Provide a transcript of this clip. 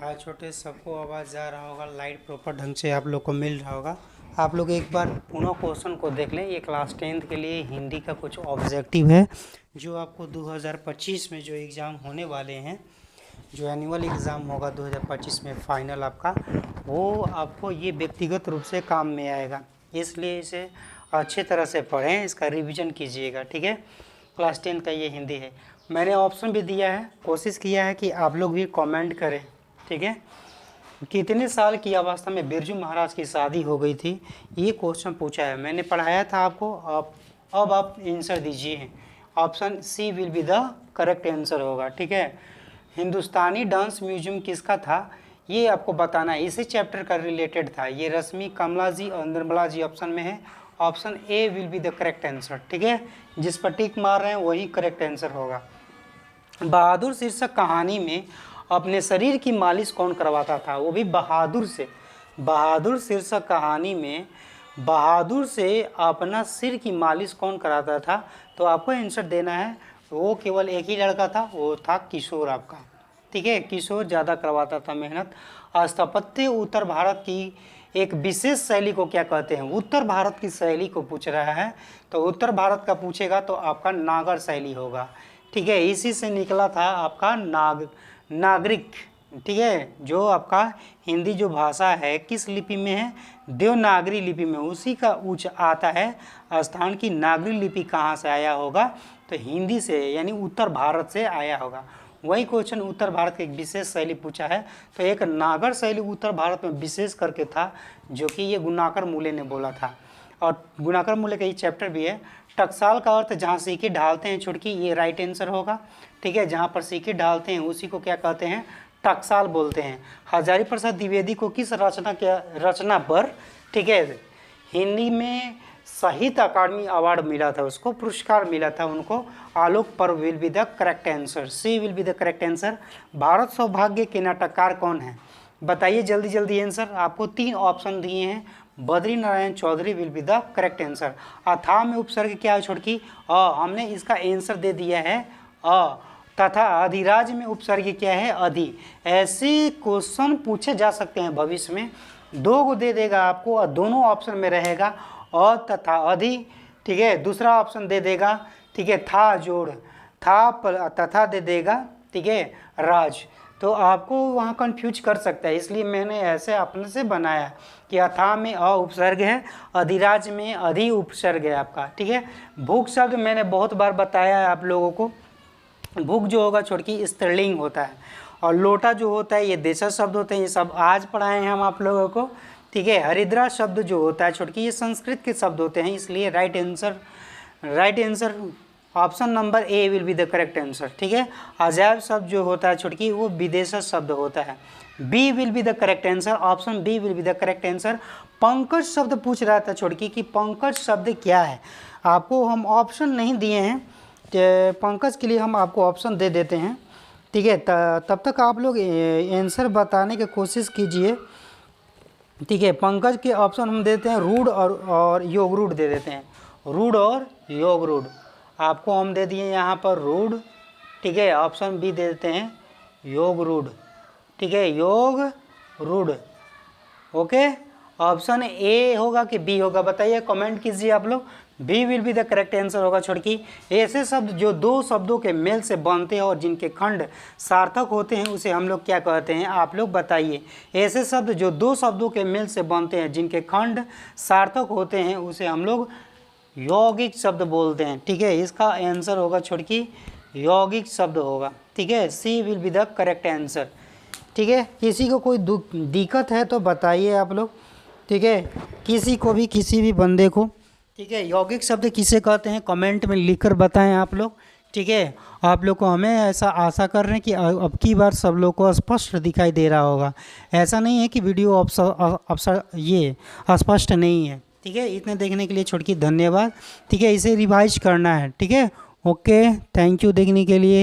हाँ छोटे, सबको आवाज़ जा रहा होगा, लाइट प्रॉपर ढंग से आप लोग को मिल रहा होगा। आप लोग एक बार पुनः क्वेश्चन को देख लें। ये क्लास 10th के लिए हिंदी का कुछ ऑब्जेक्टिव है जो आपको 2025 में जो एग्ज़ाम होने वाले हैं, जो एनुअल एग्ज़ाम होगा 2025 में फाइनल आपका, वो आपको ये व्यक्तिगत रूप से काम में आएगा। इसलिए इसे अच्छे तरह से पढ़ें, इसका रिवीजन कीजिएगा, ठीक है। क्लास 10 का ये हिंदी है। मैंने ऑप्शन भी दिया है, कोशिश किया है कि आप लोग भी कमेंट करें, ठीक है। कितने साल की अवस्था में बिरजू महाराज की शादी हो गई थी, ये क्वेश्चन पूछा है। मैंने पढ़ाया था आपको। अब आप आंसर दीजिए। Option C will be the correct answer होगा, ठीक है। हिंदुस्तानी डांस म्यूजियम किसका था, ये आपको बताना है। इसी चैप्टर का रिलेटेड था। ये रश्मि, कमला जी और निर्मला जी ऑप्शन में है। Option A will be the correct answer, ठीक है। जिस पर टिक मार रहे हैं वही करेक्ट आंसर होगा। बहादुर शीर्षक कहानी में अपने शरीर की मालिश कौन करवाता था, वो भी बहादुर से। बहादुर शीर्षक कहानी में बहादुर से अपना सिर की मालिश कौन कराता था, तो आपको आंसर देना है। वो केवल एक ही लड़का था, वो था किशोर आपका, ठीक है। किशोर ज़्यादा करवाता था मेहनत। स्थापत्य उत्तर भारत की एक विशेष शैली को क्या कहते हैं, उत्तर भारत की शैली को पूछ रहा है, तो उत्तर भारत का पूछेगा तो आपका नागर शैली होगा, ठीक है। इसी से निकला था आपका नागरिक, ठीक है। जो आपका हिंदी जो भाषा है किस लिपि में है, देवनागरी लिपि में, उसी का उच्च आता है स्थान की नागरी लिपि कहाँ से आया होगा, तो हिंदी से, यानी उत्तर भारत से आया होगा। वही क्वेश्चन उत्तर भारत की एक विशेष शैली पूछा है, तो एक नागर शैली उत्तर भारत में विशेष करके था, जो कि ये गुणाकर मूले ने बोला था। और गुणाकर मूले का ये चैप्टर भी है। टकसाल का अर्थ जहाँ सीखे ढालते हैं छुटकी, ये राइट आंसर होगा, ठीक है। जहाँ पर सीखे ढालते हैं उसी को क्या कहते हैं, टकसाल बोलते हैं। हजारी प्रसाद द्विवेदी को किस रचना पर, ठीक है, हिंदी में साहित्य अकादमी अवार्ड मिला था, उसको पुरस्कार मिला था उनको। Alok Parv will be the correct answer, C will be the correct answer. Bharat Saubhagya के नाटककार कौन है, बताइए जल्दी जल्दी आंसर। आपको 3 ऑप्शन दिए हैं। Badri Narayan Chaudhary will be the correct answer. अथाह में उपसर्ग क्या है छोटकी, हमने इसका आंसर दे दिया है तथा अधिराज में उपसर्ग क्या है, अधि। ऐसे क्वेश्चन पूछे जा सकते हैं भविष्य में। 2 को दे देगा आपको और दोनों ऑप्शन में रहेगा तथा अधि, ठीक है। दूसरा ऑप्शन दे देगा, ठीक है, था जोड़, था तथा दे देगा, ठीक है, राज। तो आपको वहाँ कंफ्यूज कर सकता है, इसलिए मैंने ऐसे अपने से बनाया कि अथाह में उपसर्ग है, अधिराज में अधि उपसर्ग है आपका, ठीक है। भूख शब्द मैंने बहुत बार बताया है आप लोगों को। भूख जो होगा छोटकी स्त्रीलिंग होता है, और लोटा जो होता है ये देशज शब्द होते हैं। ये सब आज पढ़ाए हैं हम आप लोगों को, ठीक है। हरिद्रा शब्द जो होता है छोटकी, ये संस्कृत के शब्द होते हैं, इसलिए right answer option number A will be the correct answer, ठीक है। अजायब शब्द जो होता है छोटकी, वो विदेशज शब्द होता है, B will be the correct answer. Option B will be the correct answer. पंकज शब्द पूछ रहा था छोटकी कि पंकज शब्द क्या है। आपको हम ऑप्शन नहीं दिए हैं, पंकज के लिए हम आपको ऑप्शन दे देते हैं, ठीक है। तब तक आप लोग आंसर बताने की कोशिश कीजिए, ठीक है। पंकज के ऑप्शन हम देते हैं रूढ़ और योग रूढ़ दे देते हैं, रूढ़ और योग रूढ़। आपको हम दे दिए यहाँ पर रूढ़, ठीक है। ऑप्शन बी दे देते हैं योग रूढ़, ठीक है, योग रूढ़, ओके। ऑप्शन ए होगा कि बी होगा, बताइए, कमेंट कीजिए आप लोग। B will be the correct answer होगा छोटकी। ऐसे शब्द जो 2 शब्दों के मेल से बनते हैं और जिनके खंड सार्थक होते हैं उसे हम लोग क्या कहते हैं, आप लोग बताइए। ऐसे शब्द जो 2 शब्दों के मेल से बनते हैं जिनके खंड सार्थक होते हैं उसे हम लोग यौगिक शब्द बोलते हैं, ठीक है। इसका आंसर होगा छोटकी यौगिक शब्द होगा, ठीक है। C will be the correct answer, ठीक है। किसी को कोई दिक्कत है तो बताइए आप लोग, ठीक है। किसी को भी, किसी भी बंदे को, ठीक है। यौगिक शब्द किसे कहते हैं कमेंट में लिखकर बताएं आप लोग, ठीक है। आप लोग को हमें ऐसा आशा कर रहे हैं कि अब की बार सब लोग को स्पष्ट दिखाई दे रहा होगा। ऐसा नहीं है कि वीडियो ये स्पष्ट नहीं है, ठीक है। इतने देखने के लिए छोटकी धन्यवाद, ठीक है। इसे रिवाइज करना है, ठीक है। ओके, थैंक यू देखने के लिए।